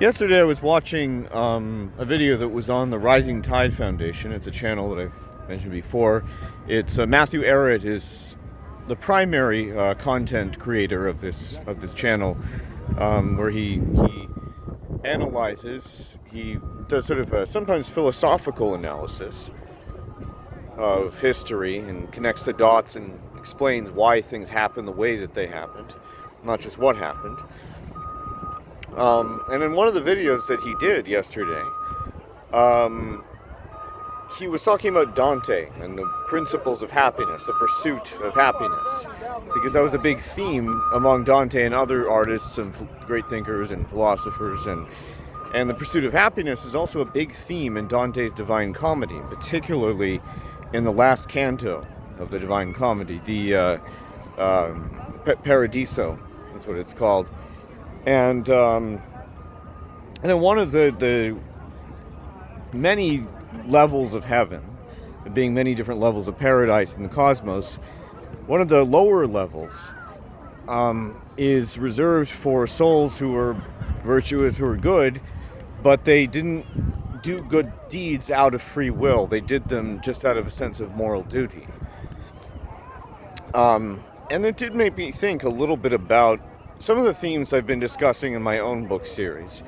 Yesterday I was watching a video that was on the Rising Tide Foundation. It's a channel that I've mentioned before. It's Matthew Ehret is the primary content creator of this channel, where he analyzes. He does sort of a sometimes philosophical analysis of history and connects the dots and explains why things happen the way that they happened, not just what happened. And in one of the videos that he did yesterday, he was talking about Dante and the principles of happiness, the pursuit of happiness, because that was a big theme among Dante and other artists and great thinkers and philosophers, and the pursuit of happiness is also a big theme in Dante's Divine Comedy, particularly in the last canto of the Divine Comedy, the Paradiso, that's what it's called. And in one of the many levels of heaven, being many different levels of paradise in the cosmos, one of the lower levels is reserved for souls who are virtuous, who are good, but they didn't do good deeds out of free will. They did them just out of a sense of moral duty. And it did make me think a little bit about some of the themes I've been discussing in my own book series.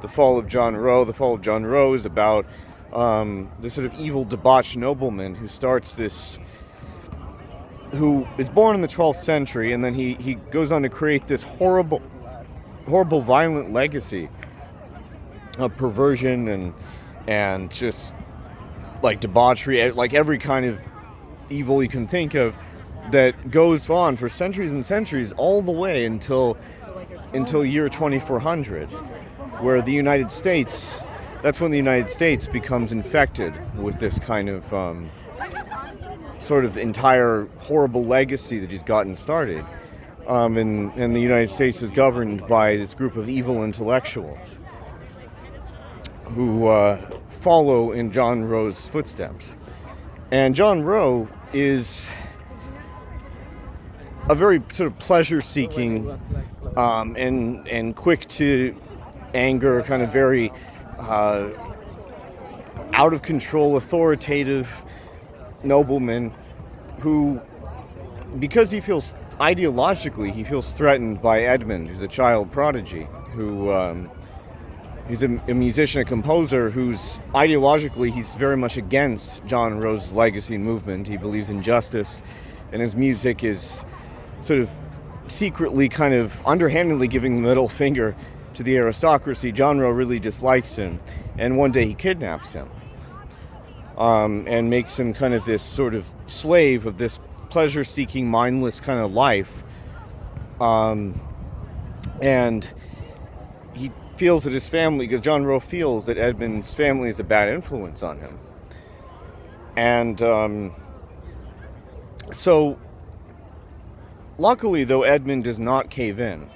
The Fall of John Roe. The Fall of John Roe is about this sort of evil, debauched nobleman who is born in the 12th century, and then he goes on to create this horrible, violent legacy of perversion and just like debauchery, like every kind of evil you can think of, that goes on for centuries and centuries, all the way until year 2400, where the United States, that's when the United States becomes infected with this kind of sort of entire horrible legacy that he's gotten started. And the United States is governed by this group of evil intellectuals who follow in John Roe's footsteps. And John Roe is a very sort of pleasure-seeking and quick to anger, kind of very out-of-control, authoritative nobleman who, because he feels ideologically, he feels threatened by Edmund, who's a child prodigy, who he's a musician, a composer, who's ideologically, he's very much against John Roe's legacy and movement. He believes in justice, and his music is sort of secretly, kind of underhandedly giving the middle finger to the aristocracy. John Roe really dislikes him, and one day he kidnaps him and makes him kind of this sort of slave of this pleasure-seeking, mindless kind of life. And he feels that his family, because John Roe feels that Edmund's family is a bad influence on him. And so luckily, though, Edmund does not cave in.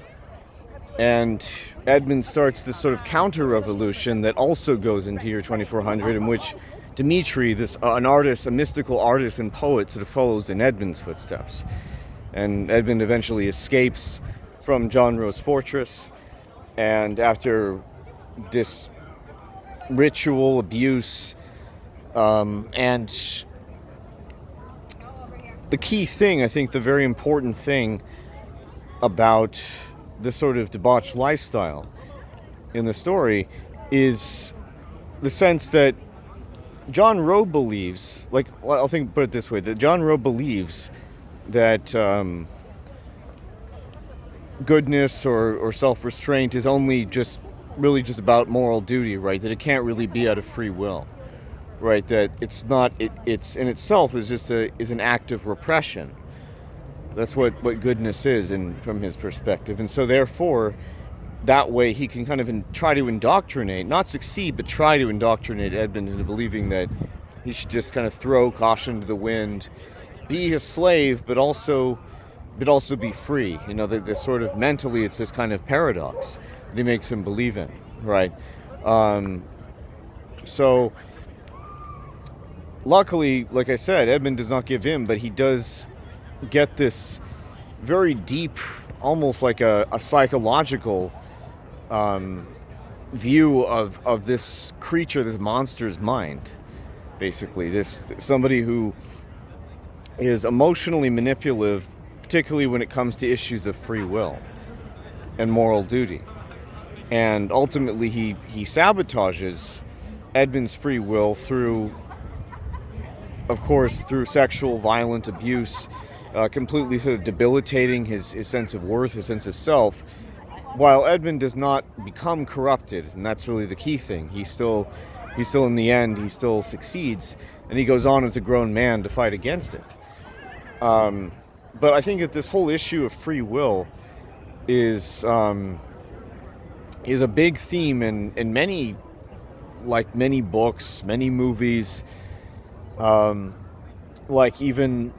And Edmund starts this sort of counter-revolution that also goes into year 2400, in which Dmitri, an artist, a mystical artist and poet, sort of follows in Edmund's footsteps. And Edmund eventually escapes from John Roe's fortress, and after this ritual abuse, and the key thing, I think the very important thing about this sort of debauched lifestyle in the story is the sense that John Roe believes, put it this way, that John Roe believes that goodness or self-restraint is only really just about moral duty, right? That it can't really be out of free will. Right, that it's not. It's in itself is an act of repression. That's what goodness is, from his perspective, and so therefore, that way he can kind of try to indoctrinate, not succeed, but try to indoctrinate Edmund into believing that he should just kind of throw caution to the wind, be a slave, but also be free. You know, that this sort of mentally, it's this kind of paradox that he makes him believe in, right? So. Luckily, like I said, Edmund does not give in, but he does get this very deep, almost like a psychological view of this creature, this monster's mind, basically. This somebody who is emotionally manipulative, particularly when it comes to issues of free will and moral duty. And ultimately he sabotages Edmund's free will through, of course, through sexual violent abuse, completely sort of debilitating his sense of worth, his sense of self, while Edmund does not become corrupted. And that's really the key thing. He's still in the end, he still succeeds, and he goes on as a grown man to fight against it. But I think that this whole issue of free will is a big theme in many books, many movies. Like even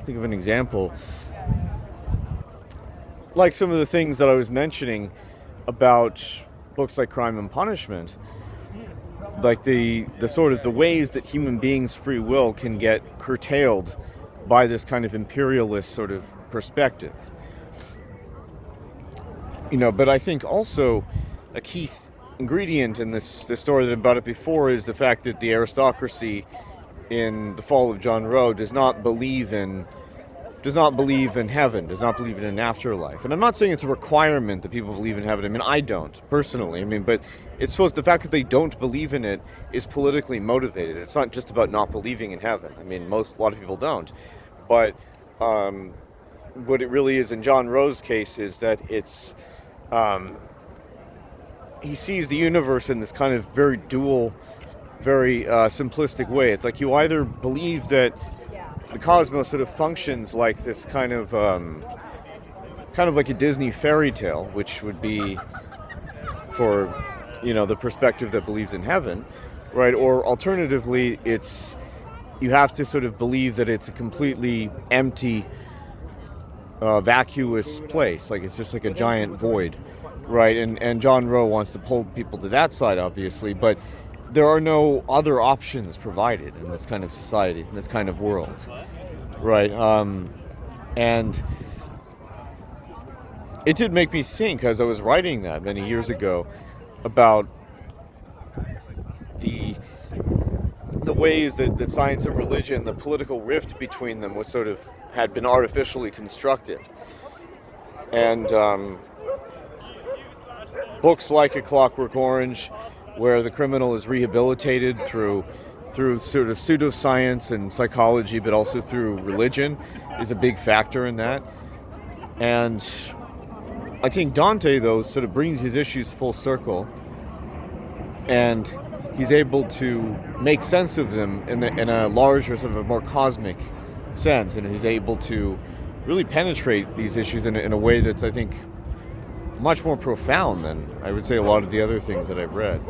think of an example, like some of the things that I was mentioning about books like Crime and Punishment, like the sort of the ways that human beings' free will can get curtailed by this kind of imperialist sort of perspective. But I think also a key ingredient in this story that I brought up before is the fact that the aristocracy in The Fall of John Rowe does not believe in heaven, does not believe in an afterlife. And I'm not saying it's a requirement that people believe in heaven. I mean, I don't, personally. I mean, but it's supposed, the fact that they don't believe in it is politically motivated. It's not just about not believing in heaven. I mean, a lot of people don't. But what it really is in John Rowe's case is that it's, he sees the universe in this kind of very dual, very simplistic way. It's like you either believe that the cosmos sort of functions like this kind of like a Disney fairy tale, which would be for the perspective that believes in heaven, right? Or alternatively, you have to sort of believe that it's a completely empty, vacuous place, like it's just like a giant void, right? And John Rowe wants to pull people to that side, obviously, but there are no other options provided in this kind of society, in this kind of world, right? And it did make me think, as I was writing that many years ago, about the ways that science and religion, the political rift between them, was sort of had been artificially constructed. And books like A Clockwork Orange, where the criminal is rehabilitated through sort of pseudoscience and psychology, but also through religion, is a big factor in that. And I think Dante, though, sort of brings his issues full circle, and he's able to make sense of them in a larger, sort of a more cosmic sense, and he's able to really penetrate these issues in a way that's, I think, much more profound than, I would say, a lot of the other things that I've read.